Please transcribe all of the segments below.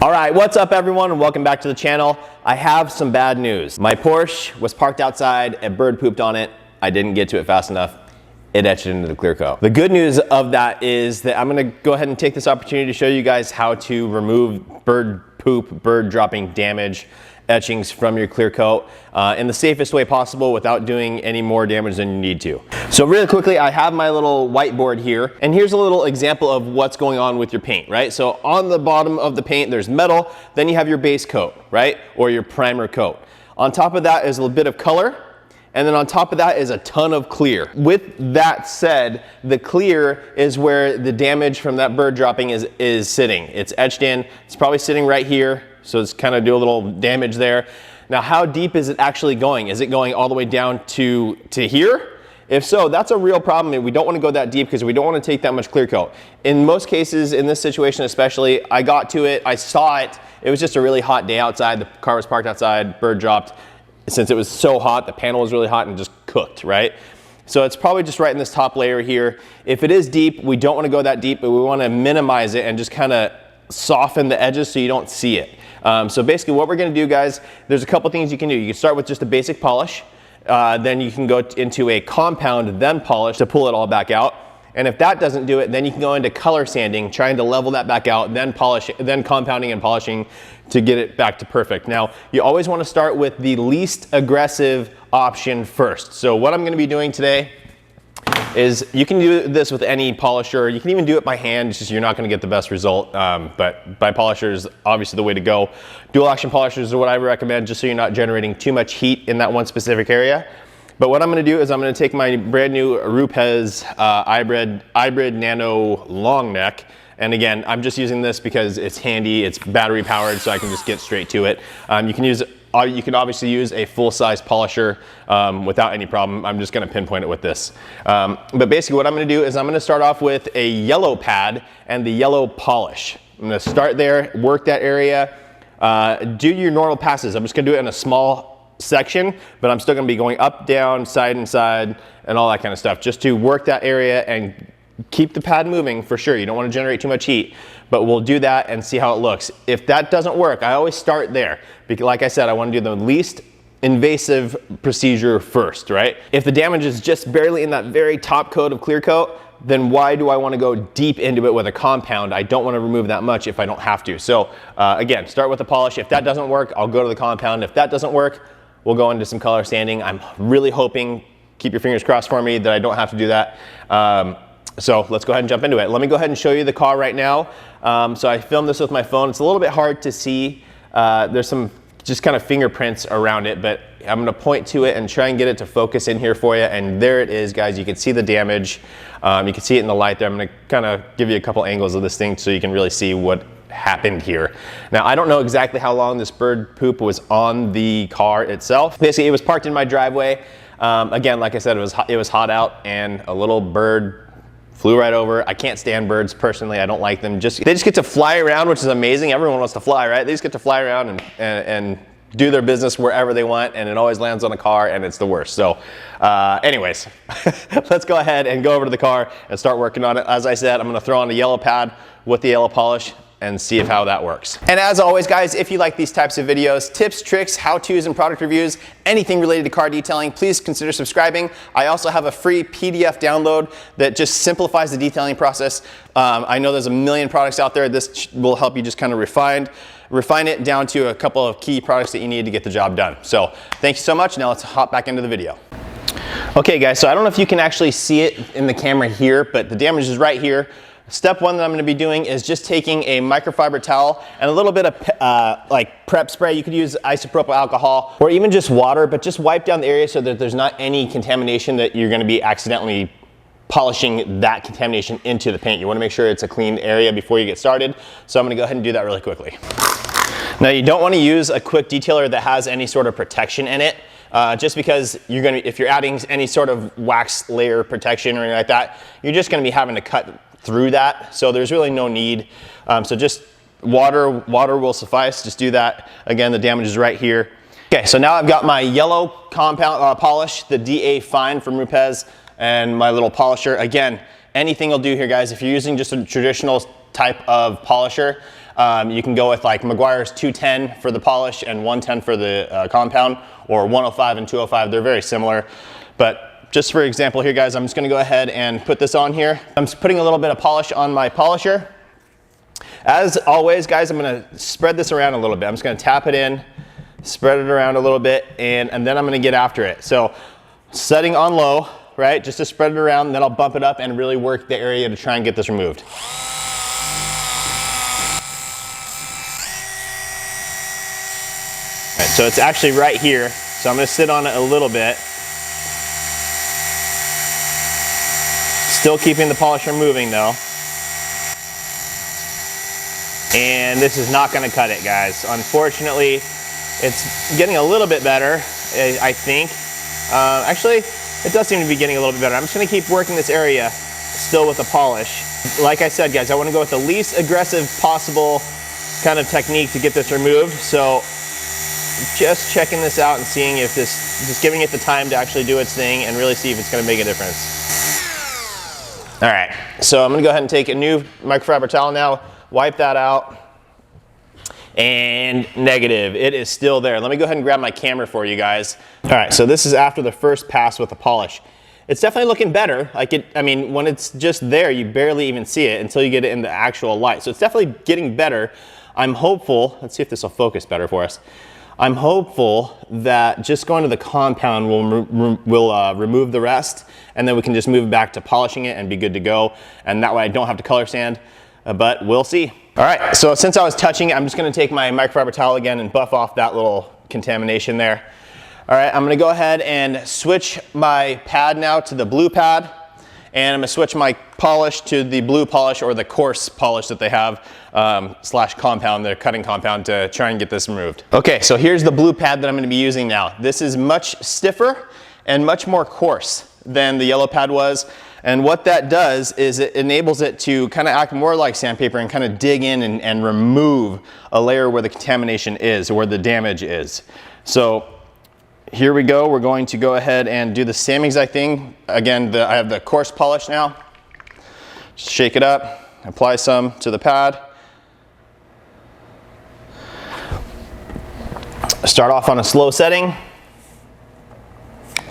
All right, what's up everyone and welcome back to the channel. I have some bad news. My Porsche was parked outside, a bird pooped on it. I didn't get to it fast enough. It etched into the clear coat. The good news of that is that I'm gonna go ahead and take this opportunity to show you guys how to remove bird poop, bird dropping damage, etchings from your clear coat in the safest way possible without doing any more damage than you need to. So really quickly, I have my little whiteboard here, and here's a little example of what's going on with your paint, right? So on the bottom of the paint, there's metal, then you have your base coat, right? Or your primer coat. On top of that is a little bit of color, and then on top of that is a ton of clear. With that said, the clear is where the damage from that bird dropping is sitting. It's etched in, it's probably sitting right here, so it's kind of do a little damage there. Now, how deep is it actually going? Is it going all the way down to here? If so, that's a real problem. We don't want to go that deep because we don't want to take that much clear coat. In most cases, in this situation especially, I got to it, I saw it. It was just a really hot day outside. The car was parked outside, bird dropped. Since it was so hot, the panel was really hot and just cooked, right? So it's probably just right in this top layer here. If it is deep, we don't want to go that deep, but we want to minimize it and just kind of soften the edges so you don't see it. So basically what we're going to do, guys, there's a couple things you can do. You can start with just a basic polish. Then you can go into a compound, then polish to pull it all back out. And if that doesn't do it, then you can go into color sanding, trying to level that back out, then polish, then compounding and polishing to get it back to perfect. Now, you always want to start with the least aggressive option first. So what I'm going to be doing today is you can do this with any polisher. You can even do it by hand, it's just you're not going to get the best result. But by polisher is obviously the way to go. Dual action polishers are what I recommend, just so you're not generating too much heat in that one specific area. But what I'm going to do is I'm going to take my brand new Rupes Hybrid Nano long neck. And again, I'm just using this because it's handy, it's battery powered, so I can just get straight to it. You can obviously use a full-size polisher without any problem. I'm just going to pinpoint it with this. But basically what I'm going to do is I'm going to start off with a yellow pad and the yellow polish. I'm going to start there, work that area, do your normal passes. I'm just going to do it in a small section, but I'm still going to be going up, down, side and side, and all that kind of stuff, just to work that area and keep the pad moving for sure. You don't want to generate too much heat, but we'll do that and see how it looks. If that doesn't work, I always start there, because like I said, I want to do the least invasive procedure first, right? If the damage is just barely in that very top coat of clear coat, then why do I want to go deep into it with a compound? I don't want to remove that much if I don't have to. So again, start with the polish. If that doesn't work, I'll go to the compound. If that doesn't work, we'll go into some color sanding. I'm really hoping, keep your fingers crossed for me, that I don't have to do that. So let's go ahead and jump into it. Let me go ahead and show you the car right now. So I filmed this with my phone. It's a little bit hard to see. There's some just kind of fingerprints around it, but I'm gonna point to it and try and get it to focus in here for you. And there it is, guys. You can see the damage. You can see it in the light there. I'm gonna kind of give you a couple angles of this thing so you can really see what happened here. Now, I don't know exactly how long this bird poop was on the car itself. Basically, it was parked in my driveway. Again, like I said, it was hot out and a little bird flew right over. I can't stand birds personally. I don't like them. They just get to fly around, which is amazing. Everyone wants to fly, right? They just get to fly around and do their business wherever they want, and it always lands on a car, and it's the worst. So anyways, let's go ahead and go over to the car and start working on it. As I said, I'm gonna throw on the yellow pad with the yellow polish and see how that works. And as always, guys, if you like these types of videos, tips, tricks, how-tos, and product reviews, anything related to car detailing, please consider subscribing. I also have a free PDF download that just simplifies the detailing process. I know there's a million products out there. This will help you just kind of refine it down to a couple of key products that you need to get the job done. So thank you so much. Now let's hop back into the video. Okay, guys, so I don't know if you can actually see it in the camera here, but the damage is right here. Step one that I'm going to be doing is just taking a microfiber towel and a little bit of like prep spray. You could use isopropyl alcohol or even just water, but just wipe down the area so that there's not any contamination that you're going to be accidentally polishing that contamination into the paint. You want to make sure it's a clean area before you get started. So I'm going to go ahead and do that really quickly. Now, you don't want to use a quick detailer that has any sort of protection in it. Just because if you're adding any sort of wax layer protection or anything like that, you're just going to be having to cut through that. So there's really no need. So just water will suffice. Just do that. Again, the damage is right here. Okay, so now I've got my yellow compound polish, the DA Fine from Rupes, and my little polisher. Again, anything will do here, guys. If you're using just a traditional type of polisher, You can go with like Meguiar's 210 for the polish and 110 for the compound, or 105 and 205. They're very similar. But just for example here, guys, I'm just gonna go ahead and put this on here. I'm just putting a little bit of polish on my polisher. As always, guys, I'm gonna spread this around a little bit. I'm just gonna tap it in, spread it around a little bit, and then I'm gonna get after it. So setting on low, right, just to spread it around, then I'll bump it up and really work the area to try and get this removed. All right, so it's actually right here. So I'm gonna sit on it a little bit. Still keeping the polisher moving though. And this is not gonna cut it, guys. Unfortunately, it's getting a little bit better, I think. Actually, it does seem to be getting a little bit better. I'm just gonna keep working this area still with the polish. Like I said, guys, I wanna go with the least aggressive possible kind of technique to get this removed. So just checking this out and seeing if this, just giving it the time to actually do its thing and really see if it's gonna make a difference. All right, so I'm gonna go ahead and take a new microfiber towel now, wipe that out, and negative, it is still there. Let me go ahead and grab my camera for you guys. All right, so this is after the first pass with the polish. It's definitely looking better. I mean, when it's just there, you barely even see it until you get it in the actual light. So it's definitely getting better. I'm hopeful, let's see if this will focus better for us. I'm hopeful that just going to the compound will remove the rest, and then we can just move back to polishing it and be good to go. And that way I don't have to color sand, but we'll see. All right, so since I was touching it, I'm just gonna take my microfiber towel again and buff off that little contamination there. All right, I'm gonna go ahead and switch my pad now to the blue pad, and I'm gonna switch my polish to the blue polish, or the coarse polish that they have, slash compound, their cutting compound, to try and get this removed. Okay, so here's the blue pad that I'm gonna be using now. This is much stiffer and much more coarse than the yellow pad was. And what that does is it enables it to kind of act more like sandpaper and kind of dig in and remove a layer where the contamination is, or where the damage is. So here we go. We're going to go ahead and do the same exact thing. Again, I have the coarse polish now. Just shake it up, apply some to the pad. Start off on a slow setting.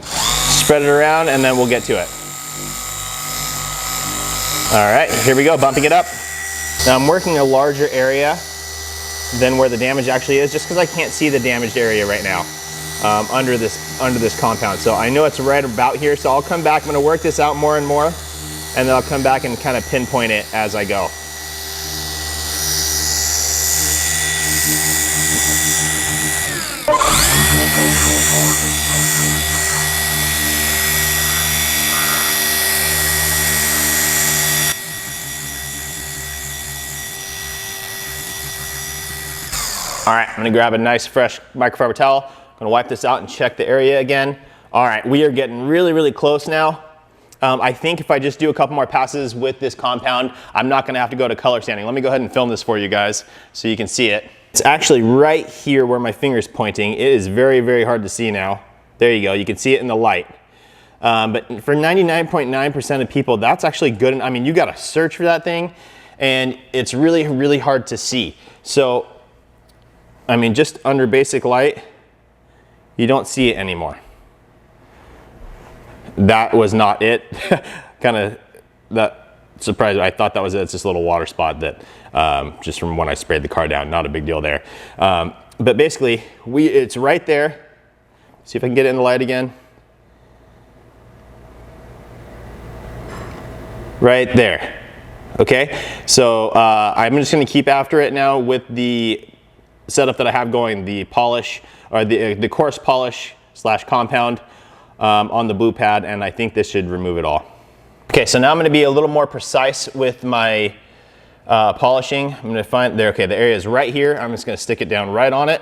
Spread it around, and then we'll get to it. All right, here we go, bumping it up. Now I'm working a larger area than where the damage actually is, just because I can't see the damaged area right now under this compound. So I know it's right about here, so I'll come back. I'm gonna work this out more and more, and then I'll come back and kind of pinpoint it as I go. All right, I'm gonna grab a nice fresh microfiber towel. I'm gonna wipe this out and check the area again. All right, we are getting really, really close now. I think if I just do a couple more passes with this compound, I'm not gonna have to go to color sanding. Let me go ahead and film this for you guys so you can see it. It's actually right here where my finger's pointing. It is very, very hard to see now. There you go, you can see it in the light. But for 99.9% of people, that's actually good. I mean, you gotta search for that thing, and it's really, really hard to see. So, I mean, just under basic light, you don't see it anymore. That was not it. Kind of that surprised me. I thought that was it. It's just a little water spot that just from when I sprayed the car down. Not a big deal there. But basically, it's right there. See if I can get it in the light again. Right there. Okay. So I'm just going to keep after it now with the setup that I have going, the polish, or the coarse polish slash compound on the blue pad, and I think this should remove it all. Okay, so now I'm going to be a little more precise with my polishing. I'm going to find there. Okay, the area is right here. I'm just going to stick it down right on it,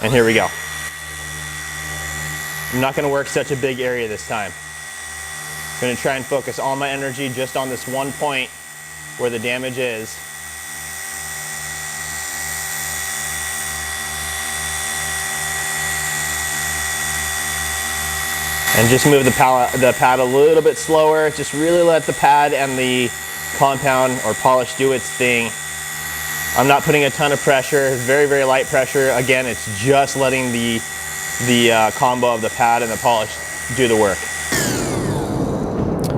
and here we go. I'm not going to work such a big area this time. I'm going to try and focus all my energy just on this one point where the damage is. And just move the pad a little bit slower. Just really let the pad and the compound or polish do its thing. I'm not putting a ton of pressure, very, very light pressure. Again, it's just letting the combo of the pad and the polish do the work.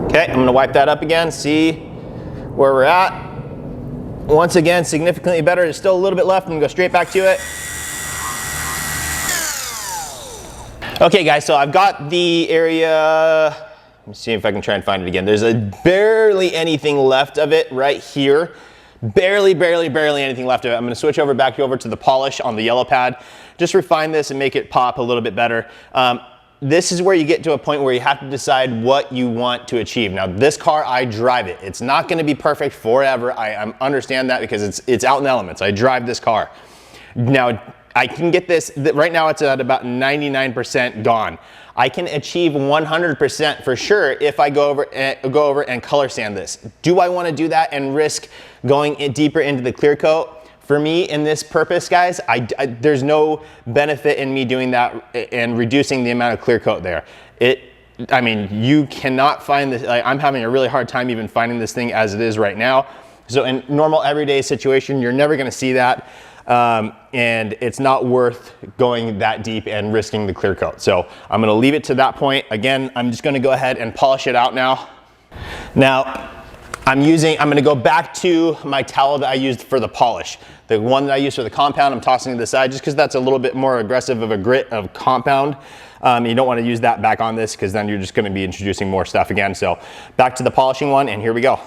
Okay, I'm gonna wipe that up again, see where we're at. Once again, significantly better. There's still a little bit left. I'm gonna go straight back to it. Okay guys, so I've got the area, let me see if I can try and find it again. There's barely anything left of it right here. Barely anything left of it. I'm gonna switch back over to the polish on the yellow pad. Just refine this and make it pop a little bit better. This is where you get to a point where you have to decide what you want to achieve. Now this car, I drive it. It's not gonna be perfect forever. I understand that because it's out in the elements. I drive this car. Now, I can get this, right now it's at about 99% gone. I can achieve 100% for sure if I go over and color sand this. Do I want to do that and risk going deeper into the clear coat? For me, in this purpose, guys, there's no benefit in me doing that and reducing the amount of clear coat there. I mean, you cannot find this, I'm having a really hard time even finding this thing as it is right now. So in normal everyday situation, you're never gonna see that. And it's not worth going that deep and risking the clear coat. So I'm gonna leave it to that point. Again, I'm just gonna go ahead and polish it out now. Now, I'm gonna go back to my towel that I used for the polish. The one that I used for the compound, I'm tossing to the side just because that's a little bit more aggressive of a grit of compound. You don't wanna use that back on this because then you're just gonna be introducing more stuff again. So back to the polishing one, and here we go.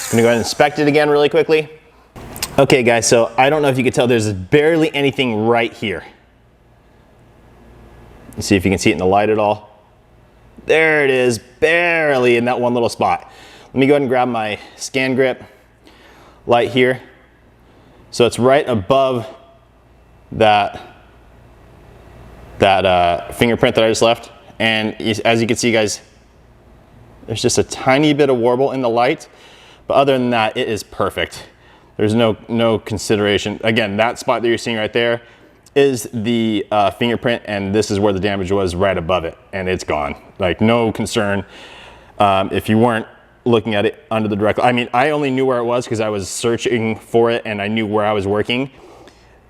I'm gonna go ahead and inspect it again really quickly. Okay guys, so I don't know if you can tell, there's barely anything right here. Let's see if you can see it in the light at all. There it is, barely in that one little spot. Let me go ahead and grab my scan grip light here. So it's right above that fingerprint that I just left. And as you can see guys, there's just a tiny bit of warble in the light. But other than that, it is perfect. There's no consideration. Again, that spot that you're seeing right there is the fingerprint, and this is where the damage was right above it, and it's gone. Like, no concern. If you weren't looking at it under the direct, I mean, I only knew where it was because I was searching for it and I knew where I was working.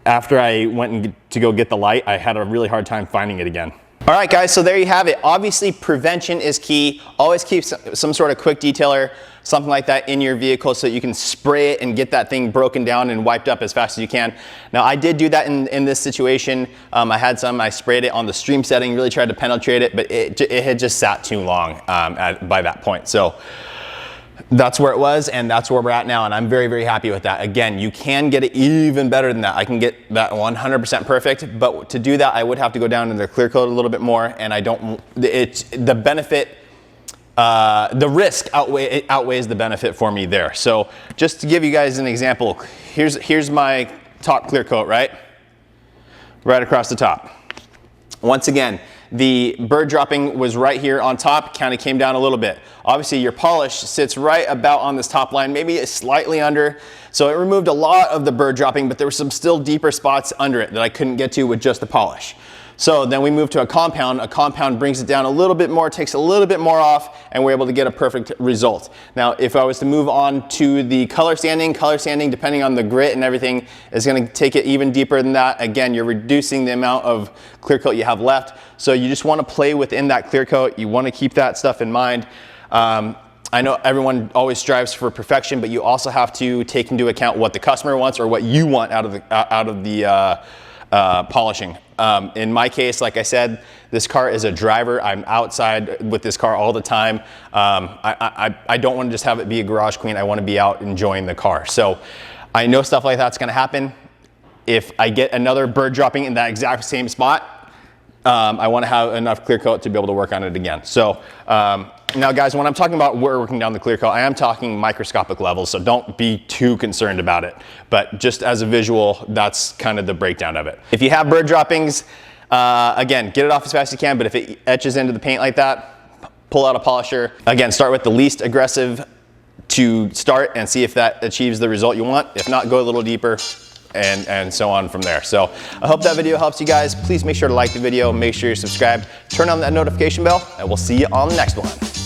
After I went to go get the light, I had a really hard time finding it again. All right guys, so there you have it. Obviously prevention is key. Always keep some sort of quick detailer, something like that in your vehicle so that you can spray it and get that thing broken down and wiped up as fast as you can. Now I did do that in this situation. I sprayed it on the stream setting, really tried to penetrate it, but it had just sat too long by that point. So that's where it was, and that's where we're at now, and I'm very happy with that. Again, you can get it even better than that. I can get that 100% perfect, but to do that, I would have to go down into the clear coat a little bit more, and the benefit, the risk outweighs the benefit for me there. So just to give you guys an example, here's my top clear coat, right across the top. Once again, the bird dropping was right here on top, kind of came down a little bit. Obviously your polish sits right about on this top line, maybe slightly under. So it removed a lot of the bird dropping, but there were some still deeper spots under it that I couldn't get to with just the polish. So then we moved to a compound. A compound brings it down a little bit more, takes a little bit more off, and we're able to get a perfect result. Now, if I was to move on to the color sanding, depending on the grit and everything, is gonna take it even deeper than that. Again, you're reducing the amount of clear coat you have left. So you just wanna play within that clear coat. You wanna keep that stuff in mind. I know everyone always strives for perfection, but you also have to take into account what the customer wants or what you want out of the polishing. In my case, like I said, this car is a driver. I'm outside with this car all the time. I don't want to just have it be a garage queen. I want to be out enjoying the car. So I know stuff like that's going to happen. If I get another bird dropping in that exact same spot, I want to have enough clear coat to be able to work on it again. So now guys, when I'm talking about working down the clear coat, I am talking microscopic levels, so don't be too concerned about it. But just as a visual, that's kind of the breakdown of it. If you have bird droppings, again, get it off as fast as you can, but if it etches into the paint like that, pull out a polisher. Again, start with the least aggressive to start and see if that achieves the result you want. If not, go a little deeper and so on from there. So I hope that video helps you guys. Please make sure to like the video, make sure you're subscribed, turn on that notification bell, and we'll see you on the next one.